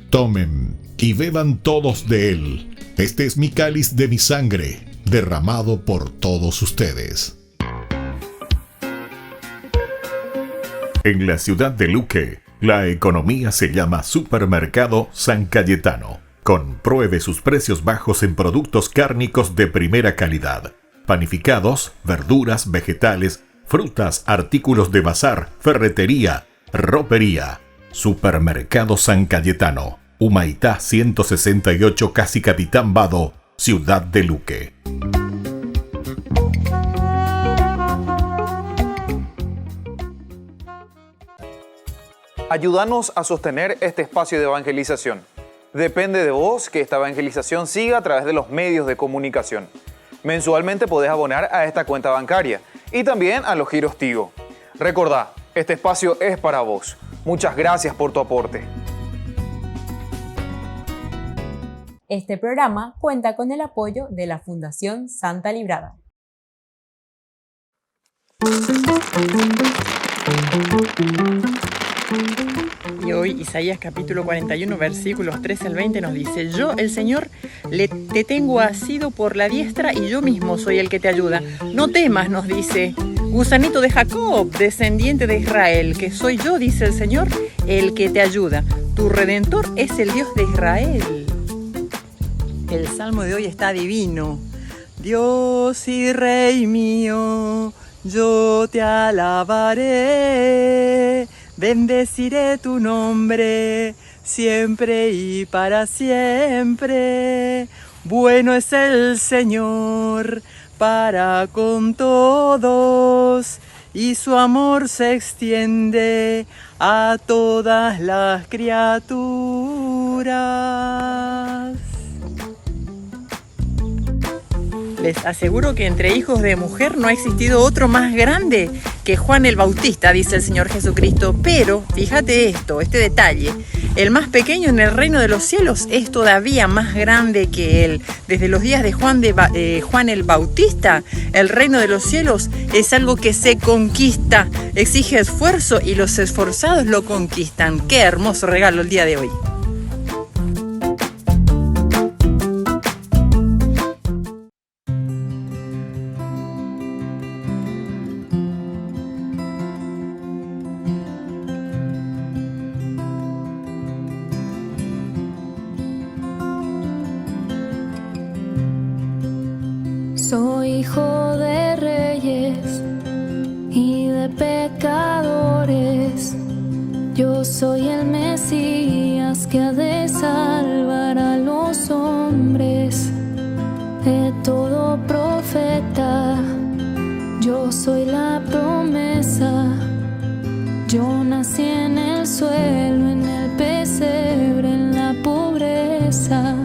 Tomen y beban todos de él. Este es mi cáliz de mi sangre, derramado por todos ustedes. En la ciudad de Luque, la economía se llama Supermercado San Cayetano. Compruebe sus precios bajos en productos cárnicos de primera calidad. Panificados, verduras, vegetales, frutas, artículos de bazar, ferretería, ropería. Supermercado San Cayetano, Humaitá 168, Casi Capitán Vado, Ciudad de Luque. Ayúdanos a sostener este espacio de evangelización. Depende de vos que esta evangelización siga a través de los medios de comunicación. Mensualmente podés abonar a esta cuenta bancaria y también a los giros Tigo. Recordá, este espacio es para vos. Muchas gracias por tu aporte. Este programa cuenta con el apoyo de la Fundación Santa Librada. Y hoy Isaías capítulo 41 versículos 13 al 20 nos dice: yo, el Señor, te tengo asido por la diestra y yo mismo soy el que te ayuda. No temas, nos dice, gusanito de Jacob, descendiente de Israel, que soy yo, dice el Señor, el que te ayuda. Tu Redentor es el Dios de Israel. El salmo de hoy está divino. Dios y Rey mío, yo te alabaré. Bendeciré tu nombre, siempre y para siempre. Bueno es el Señor para con todos, y su amor se extiende a todas las criaturas. Les aseguro que entre hijos de mujer no ha existido otro más grande que Juan el Bautista, dice el Señor Jesucristo. Pero, fíjate esto, este detalle, el más pequeño en el reino de los cielos es todavía más grande que él. Desde los días de Juan el Bautista, el reino de los cielos es algo que se conquista, exige esfuerzo y los esforzados lo conquistan. Qué hermoso regalo el día de hoy. Soy hijo de reyes y de pecadores. Yo soy el Mesías que ha de salvar a los hombres. De todo profeta, yo soy la promesa. Yo nací en el suelo, en el pesebre, en la pobreza.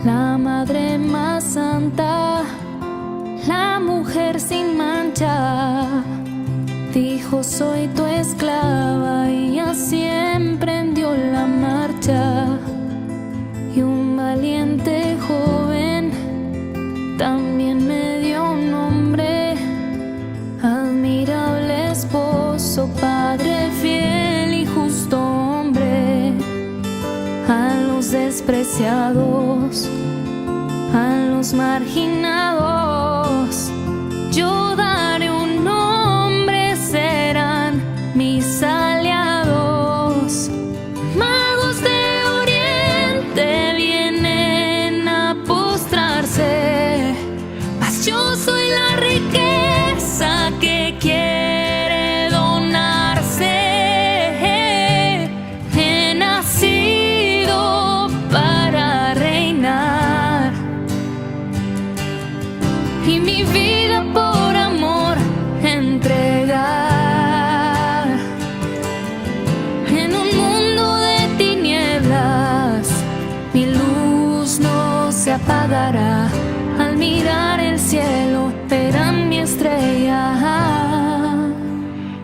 La madre dijo soy tu esclava y así emprendió la marcha. Y un valiente joven también me dio un nombre, admirable esposo, padre fiel y justo hombre. A los despreciados, a los marginados, yo daré un nombre, serán mis aliados. Magos de Oriente vienen a postrarse, mas yo soy la riqueza que quiere donarse. He nacido para reinar y mi vida por amor entregar. En un mundo de tinieblas, mi luz no se apagará. Al mirar el cielo, verán mi estrella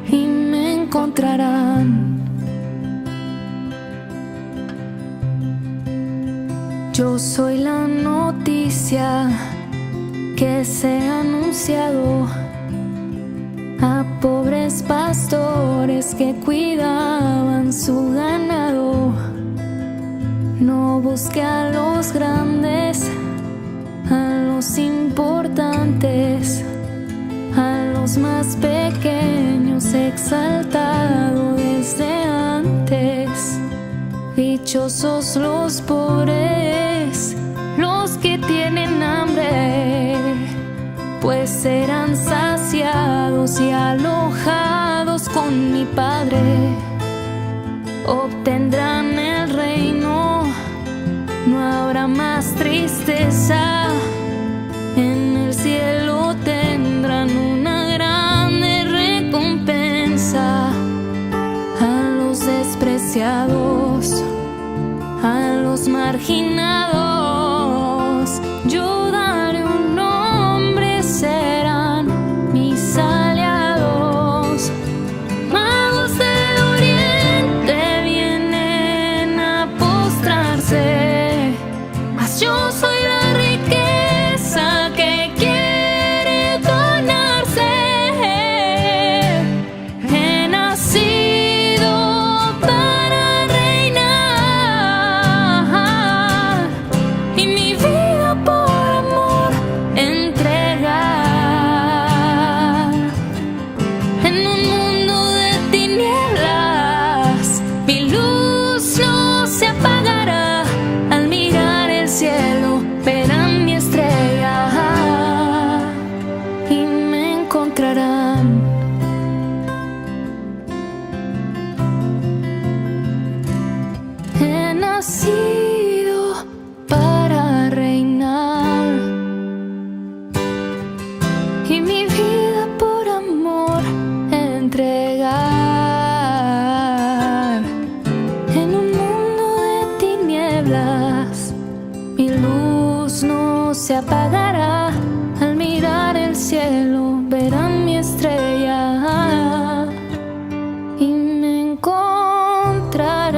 y me encontrarán. Yo soy la noticia que se ha anunciado a pobres pastores que cuidaban su ganado. No busque a los grandes, a los importantes, a los más pequeños he exaltado desde antes. Dichosos los pobres, los que tienen hambre, pues serán saciados y alojados con mi Padre. Obtendrán el reino, no habrá más tristeza. En el cielo tendrán una grande recompensa. A los despreciados, a los marginados, yo daré un nombre, serán mis aliados. Magos de Oriente vienen a postrarse, mas yo soy la riqueza que quiere donarse. He nacido para reinar y mi vida por amor entregar. En un mundo de tinieblas, mi luz no se apagará. Al mirar el cielo, verán mi estrella y me encontrarán. He nacido para reinar y mi vida por amor entregar. En un mundo de tinieblas, mi luz no se apagará. Al mirar el cielo, verán mi estrella y me encontrarán.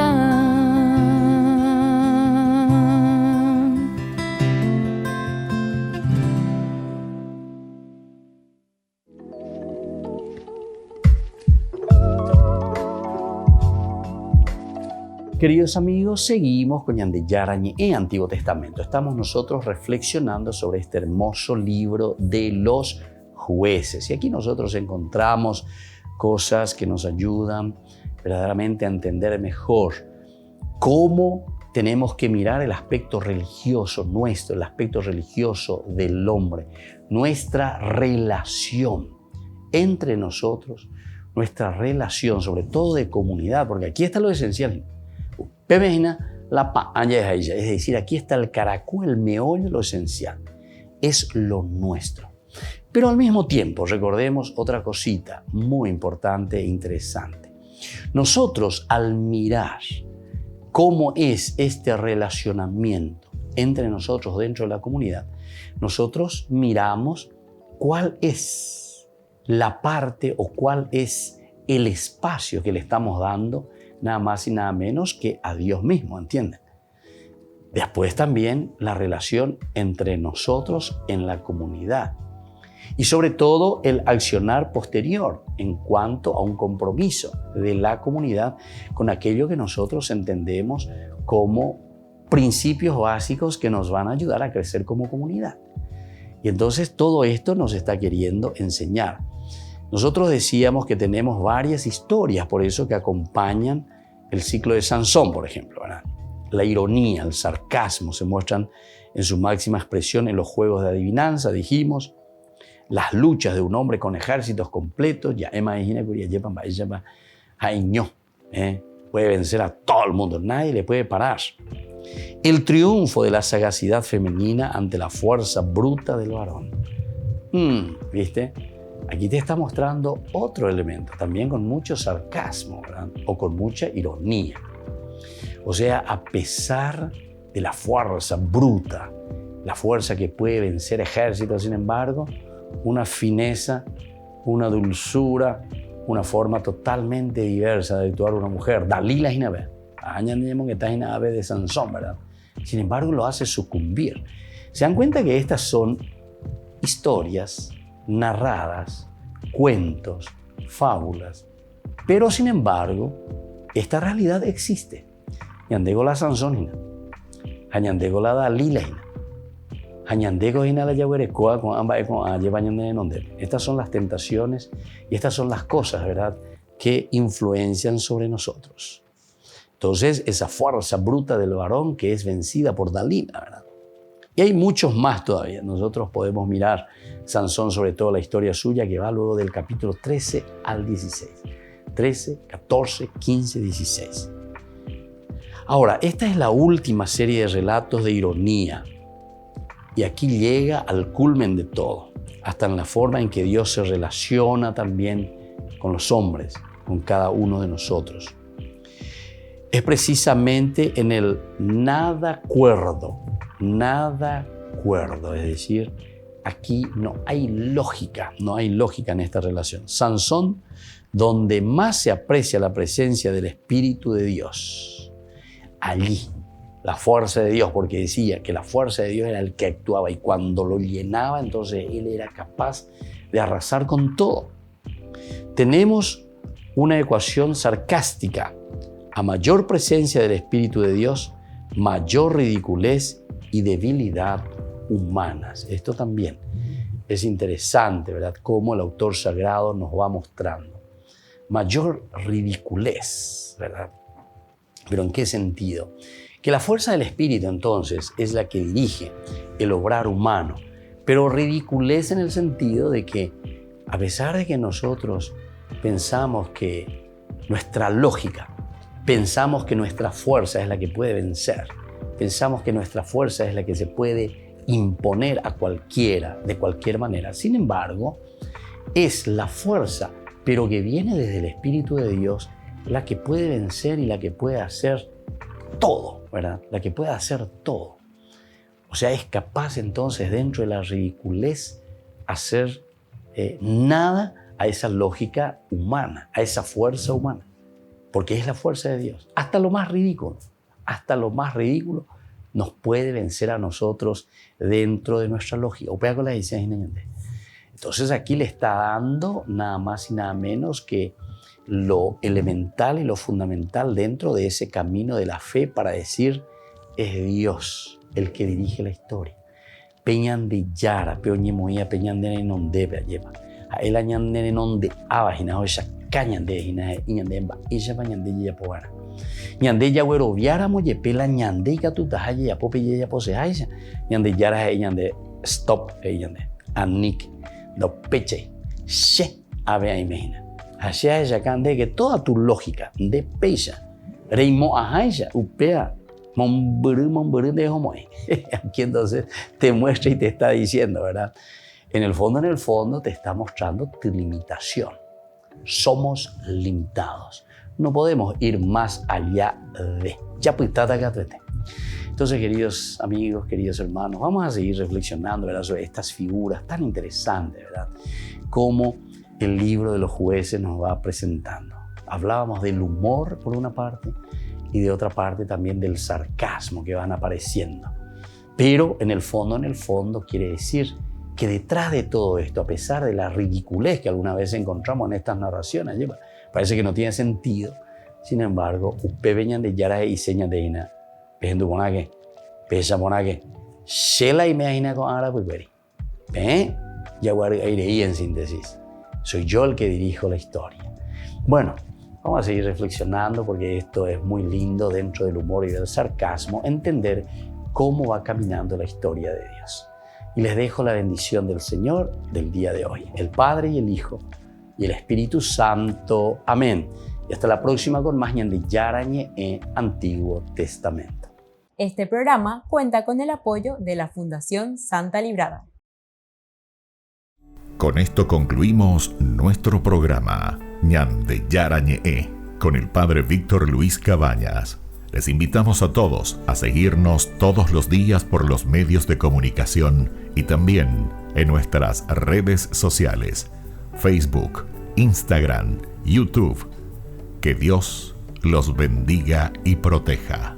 Queridos amigos, seguimos con Ñande Yarañe en Antiguo Testamento. Estamos nosotros reflexionando sobre este hermoso libro de los jueces. Y aquí nosotros encontramos cosas que nos ayudan verdaderamente a entender mejor cómo tenemos que mirar el aspecto religioso nuestro, el aspecto religioso del hombre, nuestra relación entre nosotros, nuestra relación sobre todo de comunidad, porque aquí está lo esencial. Es decir, aquí está el caracol, el meollo, lo esencial. Es lo nuestro. Pero al mismo tiempo, recordemos otra cosita muy importante e interesante. Nosotros, al mirar cómo es este relacionamiento entre nosotros dentro de la comunidad, nosotros miramos cuál es la parte o cuál es el espacio que le estamos dando nada más y nada menos que a Dios mismo, ¿entienden? Después también la relación entre nosotros en la comunidad. Y sobre todo el accionar posterior en cuanto a un compromiso de la comunidad con aquello que nosotros entendemos como principios básicos que nos van a ayudar a crecer como comunidad. Y entonces todo esto nos está queriendo enseñar. Nosotros decíamos que tenemos varias historias, por eso que acompañan el ciclo de Sansón, por ejemplo, ¿verdad? La ironía, el sarcasmo se muestran en su máxima expresión en los juegos de adivinanza, dijimos, las luchas de un hombre con ejércitos completos, puede vencer a todo el mundo, nadie le puede parar. El triunfo de la sagacidad femenina ante la fuerza bruta del varón. ¿Viste? Aquí te está mostrando otro elemento, también con mucho sarcasmo, ¿verdad? O con mucha ironía. O sea, a pesar de la fuerza bruta, la fuerza que puede vencer ejércitos, sin embargo, una fineza, una dulzura, una forma totalmente diversa de actuar una mujer. Dalila Hinabe, que está Hinabe de Sansón, ¿verdad? Sin embargo, lo hace sucumbir. ¿Se dan cuenta que estas son historias narradas, cuentos, fábulas? Pero, sin embargo, esta realidad existe. Ñandego la Sansón hina, añandego la Dalila hina, añandego hina la yaguerecoa con ambas con lleva ñande nonde. Estas son las tentaciones y estas son las cosas, ¿verdad?, que influencian sobre nosotros. Entonces, esa fuerza bruta del varón que es vencida por Dalila, ¿verdad? Y hay muchos más todavía. Nosotros podemos mirar Sansón, sobre todo la historia suya, que va luego del capítulo 13 al 16. 13, 14, 15, 16. Ahora, esta es la última serie de relatos de ironía. Y aquí llega al culmen de todo, hasta en la forma en que Dios se relaciona también con los hombres, con cada uno de nosotros. Es precisamente en el nada cuerdo, es decir, aquí no hay lógica en esta relación. Sansón, donde más se aprecia la presencia del Espíritu de Dios. Allí, la fuerza de Dios, porque decía que la fuerza de Dios era el que actuaba y cuando lo llenaba, entonces él era capaz de arrasar con todo. Tenemos una ecuación sarcástica. A mayor presencia del Espíritu de Dios, mayor ridiculez y debilidad humanas. Esto también es interesante, ¿verdad?, cómo el autor sagrado nos va mostrando. Mayor ridiculez, ¿verdad? ¿Pero en qué sentido? Que la fuerza del Espíritu, entonces, es la que dirige el obrar humano, pero ridiculez en el sentido de que, a pesar de que nosotros pensamos que nuestra lógica, pensamos que nuestra fuerza es la que puede vencer, pensamos que nuestra fuerza es la que se puede imponer a cualquiera, de cualquier manera. Sin embargo, es la fuerza, pero que viene desde el Espíritu de Dios, la que puede vencer y la que puede hacer todo, ¿verdad? La que puede hacer todo. O sea, es capaz entonces dentro de la ridiculez hacer nada a esa lógica humana, a esa fuerza humana, porque es la fuerza de Dios. Hasta lo más ridículo nos puede vencer a nosotros dentro de nuestra lógica. Entonces aquí le está dando nada más y nada menos que lo elemental y lo fundamental dentro de ese camino de la fe para decir, es Dios el que dirige la historia. Peñan de Yara, peoñe moía, peñan de nonde lleva. A él añan de nonde abajina, o esa cañan de hina, iñandemba, ella bañan de ella poara. Ñande ya güero viara moye pela ñande y catuta ya pope ya pose aisha. Ñande yara ñande stop ñande anik do peche she ave a imagina. Hacia ella cande que toda tu lógica de pecha reimo a aisha upea monburu de homoe. Aquí entonces te muestra y te está diciendo, ¿verdad? En el fondo te está mostrando tu limitación. Somos limitados. No podemos ir más allá de. Entonces, queridos amigos, queridos hermanos, vamos a seguir reflexionando, ¿verdad?, sobre estas figuras tan interesantes, ¿verdad? Cómo el libro de los jueces nos va presentando. Hablábamos del humor por una parte y de otra parte también del sarcasmo que van apareciendo. Pero en el fondo quiere decir que detrás de todo esto, a pesar de la ridiculez que alguna vez encontramos en estas narraciones, parece que no tiene sentido. Sin embargo, usted veñan de yara y señas de ina, pejando bonaque, pesa bonaque, shela y me aina con ara pues ya guardaí en síntesis. Soy yo el que dirijo la historia. Bueno, vamos a seguir reflexionando porque esto es muy lindo dentro del humor y del sarcasmo, entender cómo va caminando la historia de Dios. Y les dejo la bendición del Señor del día de hoy, el Padre y el Hijo y el Espíritu Santo. Amén. Y hasta la próxima con más Ñande Yarañe en Antiguo Testamento. Este programa cuenta con el apoyo de la Fundación Santa Librada. Con esto concluimos nuestro programa Ñande Yarañe con el Padre Víctor Luis Cabañas. Les invitamos a todos a seguirnos todos los días por los medios de comunicación y también en nuestras redes sociales, Facebook, Instagram, YouTube. Que Dios los bendiga y proteja.